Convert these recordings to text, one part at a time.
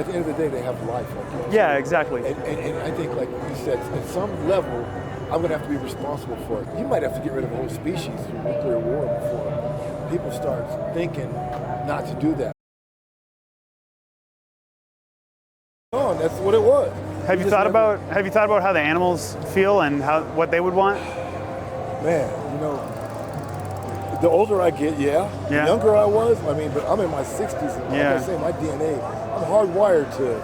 At the end of the day, they have life. Like Yeah, exactly. And I think, like you said, at some level, I'm going to have to be responsible for it. You might have to get rid of a whole species through nuclear war before people start thinking not to do that. Oh, that's what it was. Have you thought about how the animals feel and what they would want? Man, the older I get, the younger I was, but I'm in my 60s, and like I say, my DNA, I'm hardwired to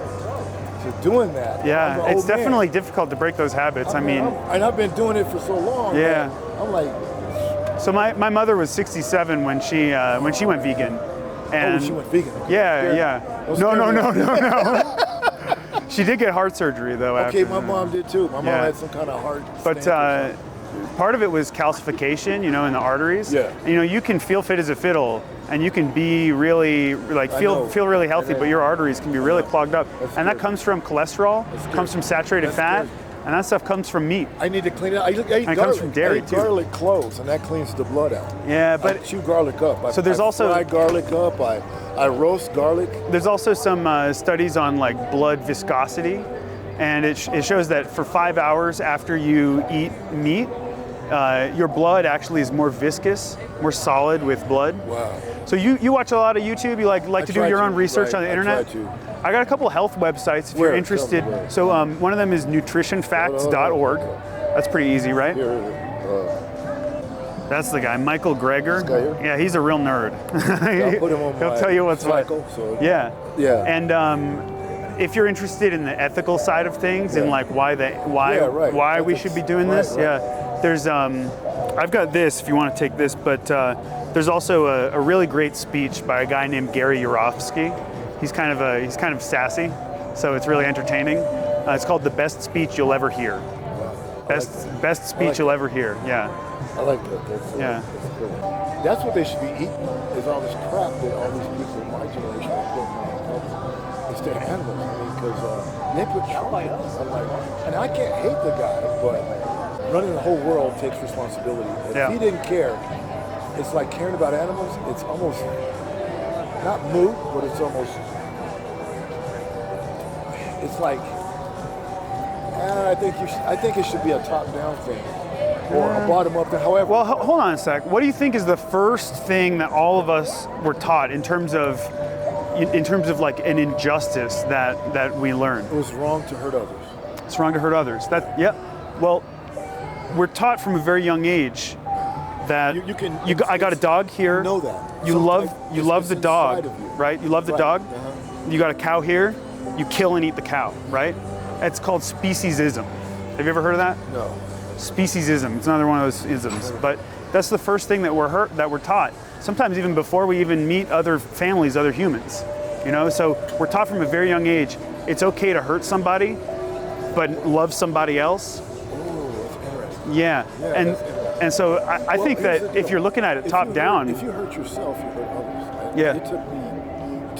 doing that. Yeah, it's definitely difficult to break those habits. And I've been doing it for so long. Yeah. I'm like. So my mother was 67 when she went vegan. And she went vegan. Yeah. No. She did get heart surgery though. Okay, my mom did too. My mom had some kind of heart. But part of it was calcification, in the arteries. Yeah. You can feel fit as a fiddle, and you can be really feel really healthy, but your arteries can be really clogged up, and that comes from cholesterol, comes from saturated fat, and that stuff comes from meat. I need to clean it. I eat garlic. It comes from dairy too. Garlic cloves, and that cleans the blood out. Yeah, but I chew garlic up. I fry garlic up. I roast garlic. There's also some studies on like blood viscosity, and it shows that for 5 hours after you eat meat, your blood actually is more viscous, more solid with blood. Wow. So you watch a lot of YouTube. You like to do your own research on the internet. I try to. I got a couple health websites if you're interested. So one of them is nutritionfacts.org. That's pretty easy, right? That's the guy, Michael Greger. This guy here? Yeah, he's a real nerd. I'll put him on He'll tell you what's what. So. Yeah. Yeah. And if you're interested in the ethical side of things and like why we should be doing this, there's I've got this if you want to take this, but there's also a really great speech by a guy named Yourofsky. He's kind of sassy, so it's really entertaining. It's called The Best Speech You'll Ever Hear. Best speech you'll ever hear. Yeah. I like that. That's cool. That's what they should be eating, is all this crap that all these people in my generation are putting on. It's their animals. Because they put Trump in. I'm like, and I can't hate the guy, but running the whole world takes responsibility. If he didn't care, it's like caring about animals. It's almost not moot, but it's almost. It's like. I think it should be a top-down thing, or a bottom-up thing. However. Well, hold on a sec. What do you think is the first thing that all of us were taught in terms of like an injustice that we learned? It was wrong to hurt others. It's wrong to hurt others. Well, we're taught from a very young age that I got a dog here. You know that. You love the dog, right? You love the dog. You got a cow here. You kill and eat the cow, right? It's called speciesism. Have you ever heard of that? No. Speciesism. It's another one of those isms. But that's the first thing that we're taught. Sometimes even before we even meet other families, other humans. So we're taught from a very young age, it's okay to hurt somebody, but love somebody else. Oh, that's interesting. Yeah. And so I think that if you're looking at it top down. If you hurt yourself, you hurt others. Yeah. It took me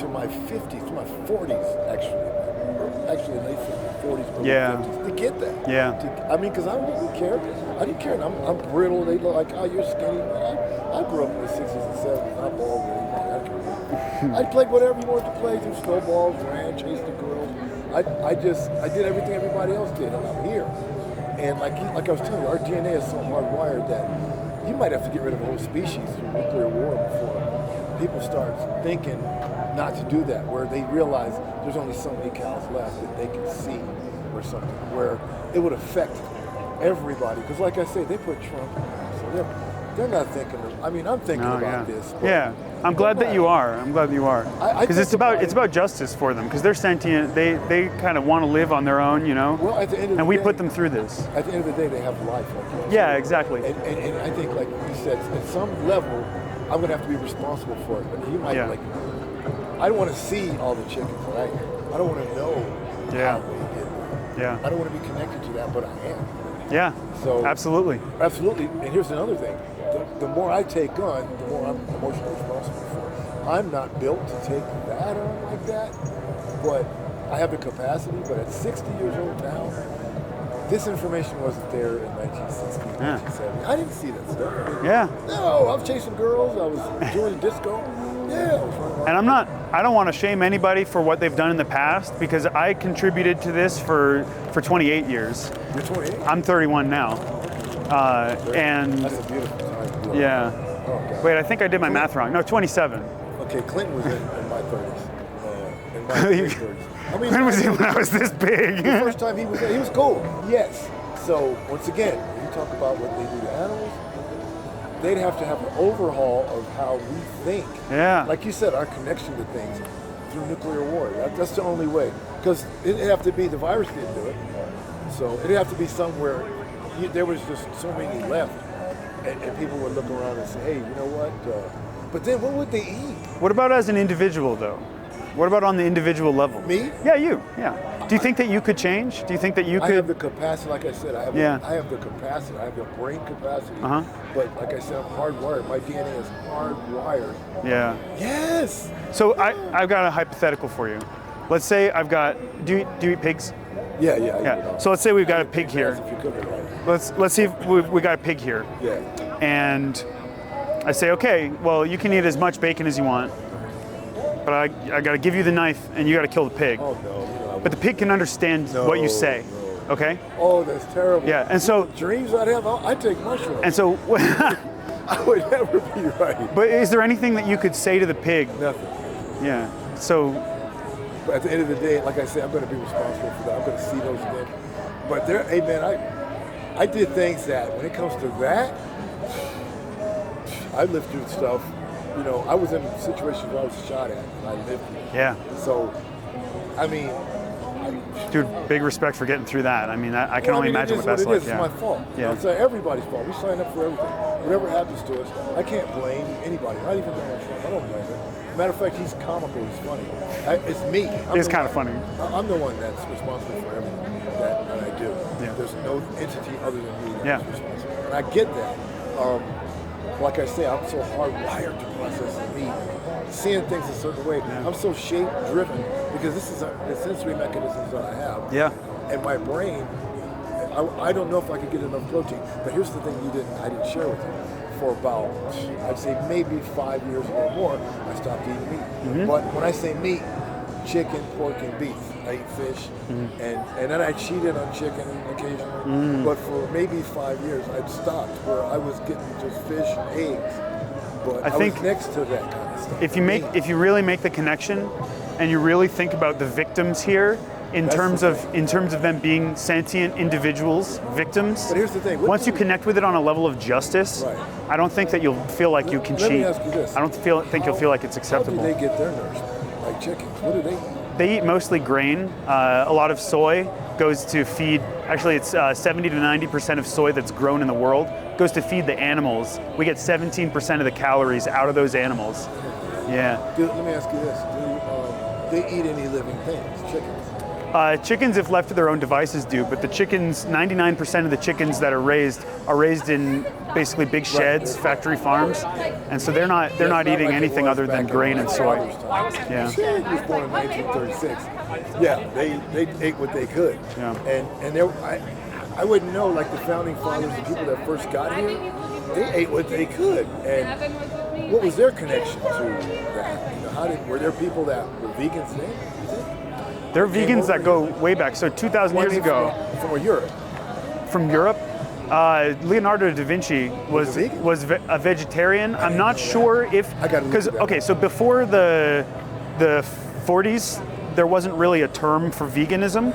to my 50s, to my 40s, actually late 40s, early 50s, to get that. Yeah. Because I didn't care. And I'm brittle. They look like, oh, you're skinny. I grew up in the 60s and 70s. I'm bald. I played whatever you wanted to play, through snowballs, ran, chased the girls. I did everything everybody else did, and I'm here. And like I was telling you, our DNA is so hardwired that you might have to get rid of a whole species through nuclear war before people start thinking not to do that, where they realize there's only so many cows left that they can see or something, where it would affect everybody. Because like I say, they put Trump in there, so they're not thinking I'm thinking about this. Yeah, I'm glad that you are. Because it's about justice for them, because they're sentient. They kind of want to live on their own, Well, at the end of the and we day, put them through this. At the end of the day, they have life. Exactly. And I think, like you said, at some level, I'm going to have to be responsible for it. But he might I don't want to see all the chickens, right? I don't want to know how they did that. Yeah. I don't want to be connected to that, but I am. Yeah. So absolutely. And here's another thing: the more I take on, the more I'm emotionally responsible for. I'm not built to take that on like that, but I have the capacity. But at 60 years old now, this information wasn't there in 1960, 1970. I didn't see that stuff. Yeah. No, I was chasing girls. I was doing disco. Yeah. And I'm not I don't want to shame anybody for what they've done in the past because I contributed to this for 28 years. You're 28? I'm 31 now. And that's a beautiful time. Yeah. Oh, wait, I think I did my math wrong. No, 27. Okay, Clinton was in my 30s. In my 30s. I mean, when was he when I was this big? The first time he was cool. Yes. So once again, when you talk about what they do to animals, they'd have to have an overhaul of how we think. Yeah. Like you said, our connection to things through nuclear war. That's the only way. Because it'd have to be, the virus didn't do it. So it'd have to be somewhere, there was just so many left. And people would look around and say, hey, you know what? But then what would they eat? What about as an individual, though? What about on the individual level? Me? Yeah, you. Yeah. Do you think that you could change? Do you think that you could? I have the capacity, like I said, I have the capacity, I have the brain capacity. But like I said, I'm hardwired. My DNA is hardwired. Yeah. Yes. So I've got a hypothetical for you. Let's say I've got, do you eat pigs? Yeah. So let's say we've got a pig here. If you cook it right. Let's see if we got a pig here. Yeah. And I say, okay, well, you can eat as much bacon as you want, but I got to give you the knife and you got to kill the pig. Oh no. But the pig can understand what you say. No. Okay? Oh, that's terrible. Yeah, and so dreams I'd have, I'd take mushrooms. And so I would never be right. But is there anything that you could say to the pig? Nothing. Yeah. So but at the end of the day, like I said, I'm going to be responsible for that. I'm going to see those things. But hey man, I did things that when it comes to that, I lived through stuff. You know, I was in situations where I was shot at and I lived through it. Yeah. So, I mean, dude, big respect for getting through that. I mean, I can only imagine what that's like. It's my fault. Yeah. It's everybody's fault. We sign up for everything. Whatever happens to us, I can't blame anybody. Not even Donald Trump. I don't blame him. Matter of fact, he's comical. He's funny. It's me. It's kind of funny. I'm the one that's responsible for everything that I do. Yeah. There's no entity other than me that's Yeah. responsible. And I get that. Like I say, I'm so hardwired to process meat, seeing things a certain way. I'm so shape-driven because this is the sensory mechanisms that I have. Yeah. And my brain, I don't know if I could get enough protein. But here's the thing I didn't share with you. For about, I'd say maybe 5 years or more, I stopped eating meat. Mm-hmm. But when I say meat, chicken, pork, and beef. I eat fish, and then I cheated on chicken occasionally. But for maybe 5 years, I'd stopped where I was getting just fish and eggs. But I think was next to that kind of stuff. If you really make the connection, and you really think about the victims here, in terms of them being sentient individuals, victims. But here's the thing. Once you connect with it on a level of justice, I don't think that you'll feel like you can cheat. Let me ask you this. I don't think you'll feel like it's acceptable. How do they get their nourishment? Like chickens, what do they eat? They eat mostly grain. A lot of soy goes to feed, actually it's 70 to 90% of soy that's grown in the world goes to feed the animals. We get 17% of the calories out of those animals. Yeah. Let me ask you this. Do they eat any living things, chickens? Chickens, if left to their own devices, do, but the chickens, 99% of the chickens that are raised in basically big sheds, factory farms, and so they're not eating like anything other than grain and soy. Yeah. He was born in 1936. Yeah, they ate what they could. Yeah. And I wouldn't know, like the founding fathers, the people that first got here, they ate what they could. And what was their connection to that? You know, were there people that were vegans then? There are vegans that go way back. So 2,000 years ago. From Europe. From Europe? Leonardo da Vinci was a vegetarian. I'm not sure if, because so before the 40s, there wasn't really a term for veganism.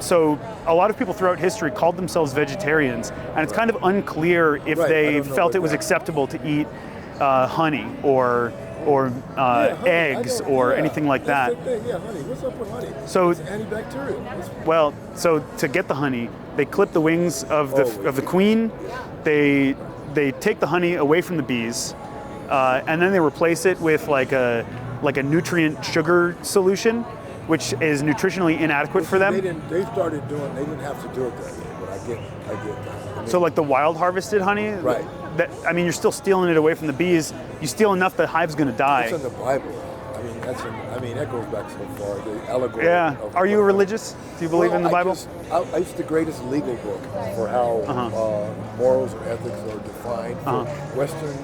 So a lot of people throughout history called themselves vegetarians, and it's kind of unclear if they felt it was acceptable to eat honey or eggs or anything like that. Yeah, honey. What's up with honey? So it's antibacterial. Well, so to get the honey, they clip the wings of the queen. They take the honey away from the bees, and then they replace it with like a nutrient sugar solution, which is nutritionally inadequate for them. They didn't have to do it that way, but I get that. So like the wild harvested honey, right? You're still stealing it away from the bees. You steal enough, the hive's going to die. It's in the Bible. I mean, that goes back so far. The allegory. Yeah. Are you religious? Do you believe in the Bible? It's the greatest legal book for how morals or ethics are defined for Western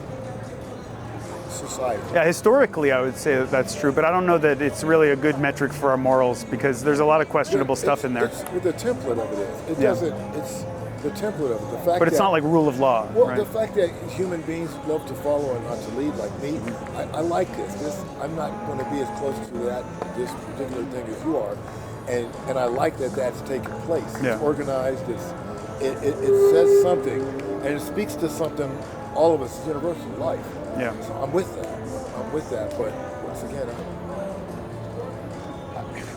society. Yeah, historically, I would say that that's true, but I don't know that it's really a good metric for our morals because there's a lot of questionable stuff in there. The template of it is. It doesn't. It's the template of it. The fact but it's that, not like rule of law. Well, right? the fact that human beings love to follow and not to lead, like me, I like this. I'm not going to be as close to this particular thing as you are, and I like that that's taking place. It's organized. It says something, and it speaks to something. All of us, universal life. Yeah. So I'm with that. But once again,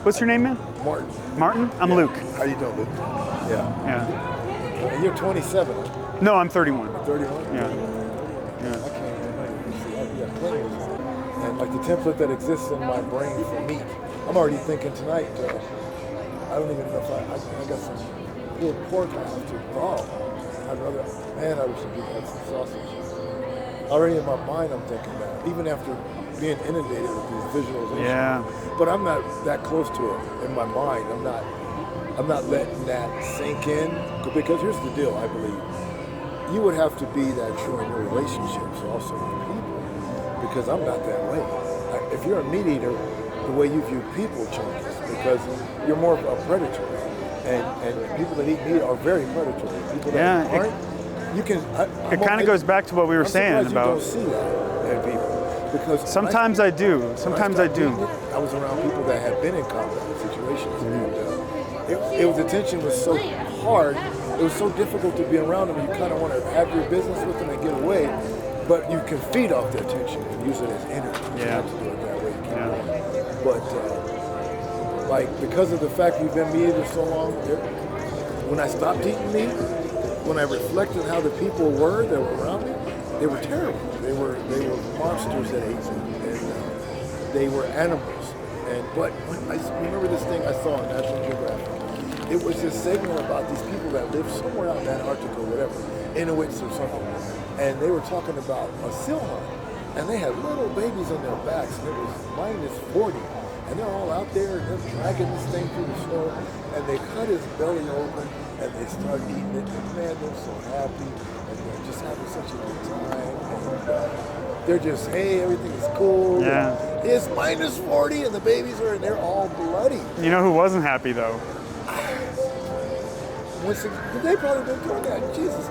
what's your name, man? Martin. Martin? I'm Luke. How you doing, Luke? Yeah. And you're 27. No, I'm 31. 31? Yeah. I can't remember. And like the template that exists in my brain for meat, I'm already thinking tonight. I don't even know if I got some pulled pork I have to thaw. I'd rather, man, I wish I could have some sausage. Already in my mind, I'm thinking that, even after being inundated with these visualizations. Yeah. But I'm not that close to it in my mind. I'm not letting that sink in, because here's the deal, I believe. You would have to be that true in your relationships also with people, because I'm not that way. If you're a meat eater, the way you view people changes, because you're more of a predator. And people that eat meat are very predatory. People that aren't, you can. It kind of goes back to what we were saying about. You don't see that in people, because sometimes I do. Sometimes I do. I was around people that had been in combat situations, and the tension was so hard. It was so difficult to be around them. You kind of want to have your business with them and get away, but you can feed off their tension and use it as energy. Yeah. You have to do it that way. But. Like, because of the fact we've been meat eaters so long, when I stopped eating meat, when I reflected how the people were that were around me, they were terrible. They were monsters that ate meat, and they were animals. But I remember this thing I saw on National Geographic. It was this segment about these people that lived somewhere out in Antarctica or whatever, Inuits or something, and they were talking about a seal hunt, and they had little babies on their backs, and it was -40. And they're all out there, and they're dragging this thing through the snow, and they cut his belly open, and they start eating it, and man, they're so happy, and they're just having such a good time, and they're just, hey, everything is cool. Yeah. It's -40, and the babies and they're all bloody. You know who wasn't happy, though? They've probably been doing that. Jesus,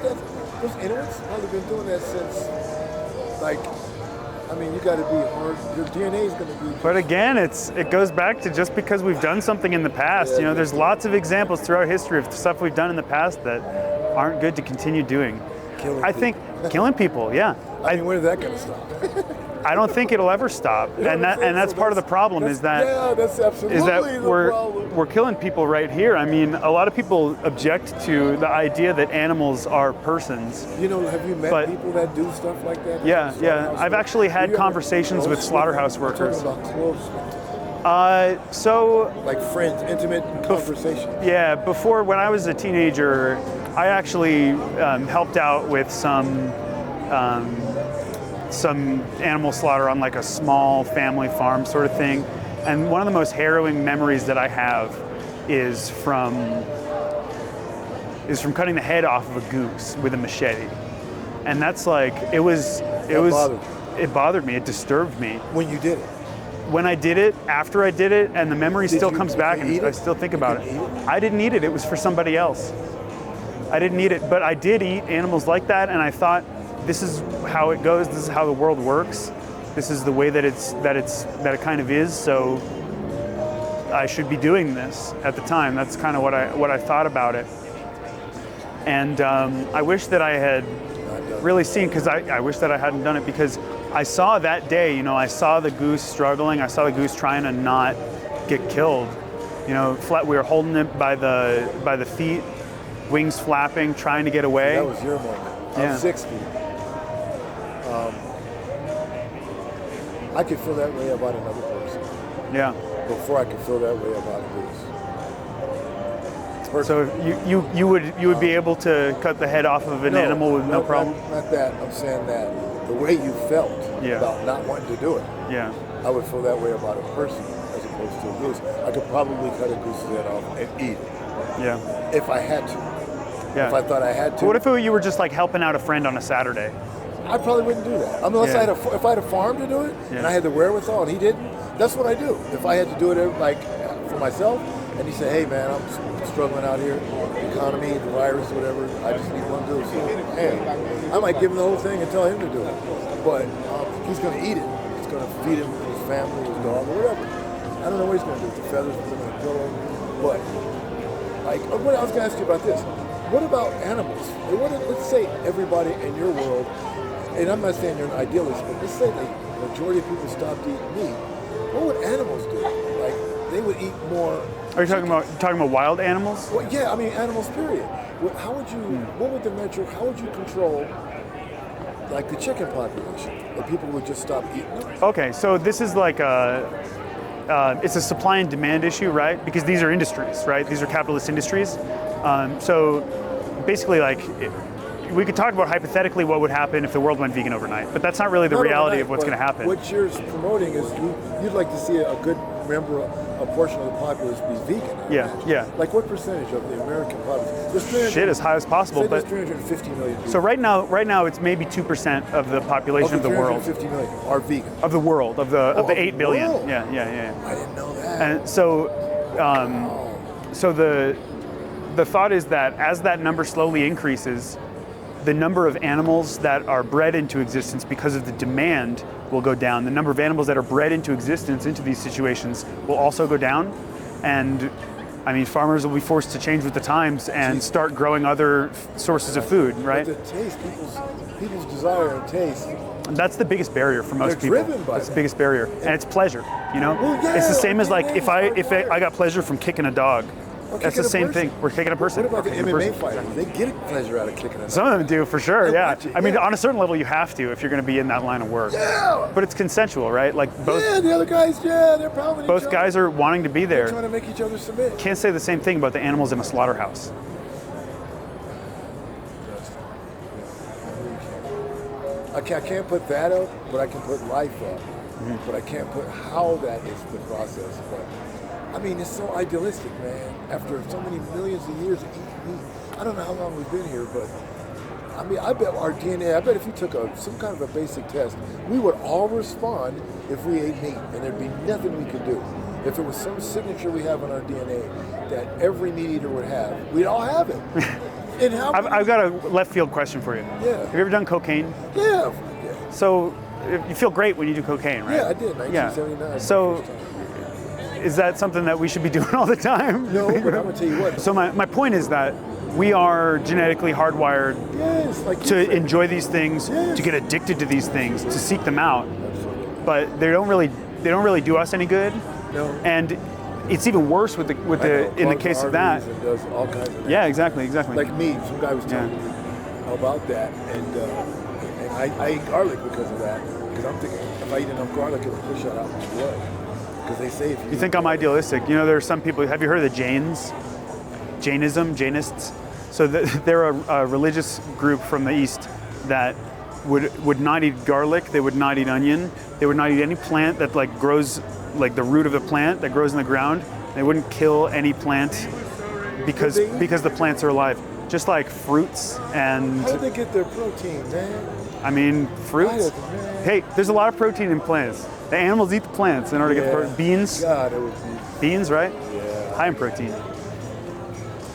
those Inuits probably been doing that since, like, I mean, you got to be hard. Your DNA is going to be. But again, it goes back to just because we've done something in the past. You know, there's lots of examples throughout history of stuff we've done in the past that aren't good to continue doing. Killing people, yeah. I mean, when is that going to stop? I don't think it'll ever stop, and that's part of the problem is that that's absolutely the problem. We're killing people right here. I mean, a lot of people object to the idea that animals are persons. You know, have you met people that do stuff like that? Yeah. I've actually had conversations with slaughterhouse workers. I'm talking about close. So like friends, intimate conversation. Yeah, before when I was a teenager, I actually helped out with some animal slaughter on like a small family farm sort of thing. And one of the most harrowing memories that I have is from cutting the head off of a goose with a machete. And that's like, it bothered me, it disturbed me. When you did it? When I did it, after I did it, and the memory still comes back and I still think about it. I didn't eat it, it was for somebody else. I didn't eat it, but I did eat animals like that, and I thought, this is how it goes. This is how the world works. This is the way that it kind of is. So I should be doing this at the time. That's kind of what I thought about it. And I wish that I had really seen, because I wish that I hadn't done it, because I saw that day. You know, I saw the goose struggling. I saw the goose trying to not get killed. You know, we were holding it by the feet, wings flapping, trying to get away. That was your moment. I'm 60. I could feel that way about another person. Yeah. Before I could feel that way about a goose. So you would be able to cut the head off of an animal with no problem? Not that. I'm saying that the way you felt about not wanting to do it. Yeah. I would feel that way about a person as opposed to a goose. I could probably cut a goose's head off and eat it. Yeah. If I had to. Yeah. If I thought I had to. But what if you were just like helping out a friend on a Saturday? I probably wouldn't do that unless if I had a farm to do it and I had the wherewithal and he didn't. That's what I do. If I had to do it like for myself, and he said, "Hey man, I'm struggling out here, the economy, the virus, whatever. I just need one do." So, hey, I might give him the whole thing and tell him to do it. But he's going to eat it. He's going to feed him his family, his dog, or whatever. I don't know what he's going to do with the feathers, put them in a pillow. But like, what I was going to ask you about this. What about animals? Let's say everybody in your world, and I'm not saying you're an idealist, but let's say the majority of people stopped eating meat. What would animals do? Like, they would eat more. Are you talking about wild animals? Well, yeah, I mean animals. Period. How would you? What would the metric? How would you control, like the chicken population? That people would just stop eating them? Okay, so this is like it's a supply and demand issue, right? Because these are industries, right? These are capitalist industries. So basically, like, we could talk about hypothetically what would happen if the world went vegan overnight, but that's not really the reality of what's going to happen. What you're promoting is you'd like to see a good member, a portion of the populace be vegan. Yeah. Like what percentage of the American population? Shit, as high as possible. Say there's 350 million people. So right now it's maybe 2% of the population of the world. 350 million are vegan. Of the world, of the 8 billion. World. Yeah. I didn't know that. And so, so the thought is that as that number slowly increases, the number of animals that are bred into existence because of the demand will go down. The number of animals that are bred into existence into these situations will also go down. And I mean, farmers will be forced to change with the times and start growing other sources of food, right? But the taste, people's desire and taste. That's the biggest barrier for most people. Driven by That's the biggest barrier, and it's pleasure. You know, it's the same as like if I got pleasure from kicking a dog. That's the same thing. We're kicking a person. What about the MMA fighters? They get pleasure out of kicking a dog. Some of them do, for sure, yeah. I mean, on a certain level, you have to if you're going to be in that line of work. Yeah. But it's consensual, right? Like both. Yeah, the other guys, they're pounding each other. Both guys are wanting to be there. They're trying to make each other submit. Can't say the same thing about the animals in a slaughterhouse. I can't put that up, but I can put life up. But I can't put how that is the process. But I mean, it's so idealistic, man. After so many millions of years of eating meat, I don't know how long we've been here, but I mean, I bet our DNA. I bet if you took some kind of a basic test, we would all respond if we ate meat, and there'd be nothing we could do. If it was some signature we have on our DNA that every meat eater would have, we'd all have it. And I've got a left field question for you. Yeah. Have you ever done cocaine? Yeah. So you feel great when you do cocaine, right? Yeah, I did. 1979. Yeah. So is that something that we should be doing all the time? No, but I'm gonna tell you what. So my point is that we are genetically hardwired to enjoy these things, to get addicted to these things, to seek them out. But they don't really do us any good. No. And it's even worse in the case of that. It does all kinds of things. Yeah, exactly. Like me, some guy was telling me about that, and I eat garlic because of that. Because I'm thinking if I eat enough garlic, it'll push that out my blood. Because they say if you think I'm idealistic. You know, there are some people. Have you heard of the Jains? Jainists. So they're a religious group from the East that would not eat garlic. They would not eat onion. They would not eat any plant that like grows, like the root of the plant that grows in the ground. They wouldn't kill any plant because the plants are alive. Just like fruits and. How do they get their protein, man? I mean, fruits. Hey, there's a lot of protein in plants. The animals eat the plants in order to get protein. Beans. God, it would be. Beans, right? Yeah. High in protein.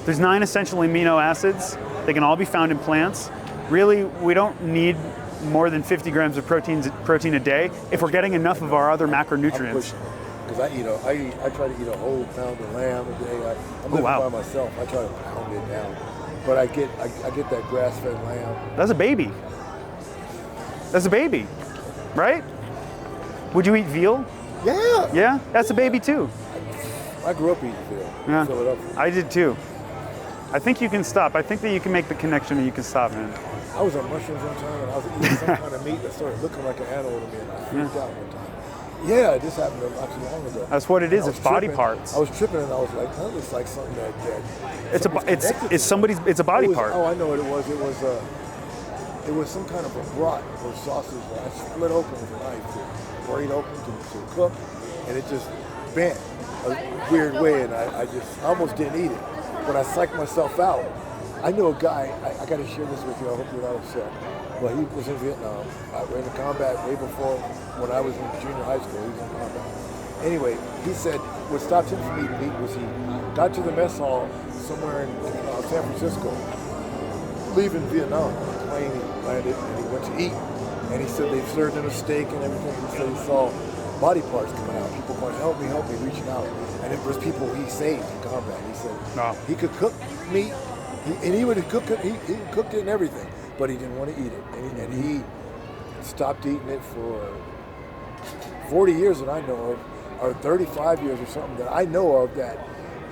There's 9 essential amino acids. They can all be found in plants. Really, we don't need more than 50 grams of protein a day if we're getting enough of our other macronutrients. Because I try to eat a whole pound of lamb a day. I'm living by myself. I try to pound it down. But I get that grass-fed lamb. That's a baby. That's a baby, right? Would you eat veal? Yeah. Yeah? That's a baby too. I grew up eating veal. Yeah. Philadelphia. I did too. I think you can stop. I think that you can make the connection and you can stop, man. I was on mushrooms one time and I was eating some kind of meat that started looking like an animal to me and I freaked out one time. Yeah, this happened not too long ago. That's what it is. It's body parts. I was tripping and I was like, that looks like something that it's a body part. Oh, I know what it was. It was some kind of a brat or sausage that I split open with a knife to braid open to cook, and it just bent a weird way, and I almost didn't eat it, but I psyched myself out I know a guy, I got to share this with you, I hope you're not upset. But he was in Vietnam. I ran in combat way before when I was in junior high school. He was in combat. Anyway, he said what stopped him from eating meat was he got to the mess hall somewhere in San Francisco, leaving Vietnam. The plane he landed and he went to eat. And he said they served him a steak and everything. He said he saw body parts coming out. People going, help me, reaching out. And it was people he saved in combat. He said he could cook meat, and he would cook it. He cooked it and everything, but he didn't want to eat it. And he stopped eating it for 40 years that I know of, or 35 years or something that I know of, that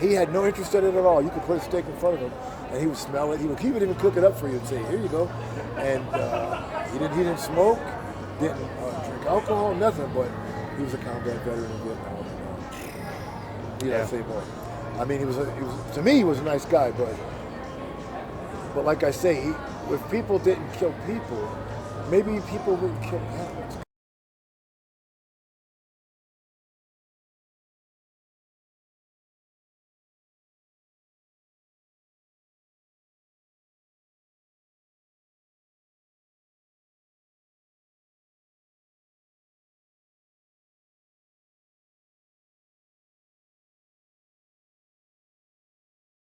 he had no interest in it at all. You could put a steak in front of him, and he would smell it. He would even cook it up for you and say, here you go. And he didn't smoke, didn't drink alcohol, nothing, but he was a combat veteran in Vietnam. He had to say more. I mean, to me, he was a nice guy, but like I say, if people didn't kill people, maybe people would kill animals.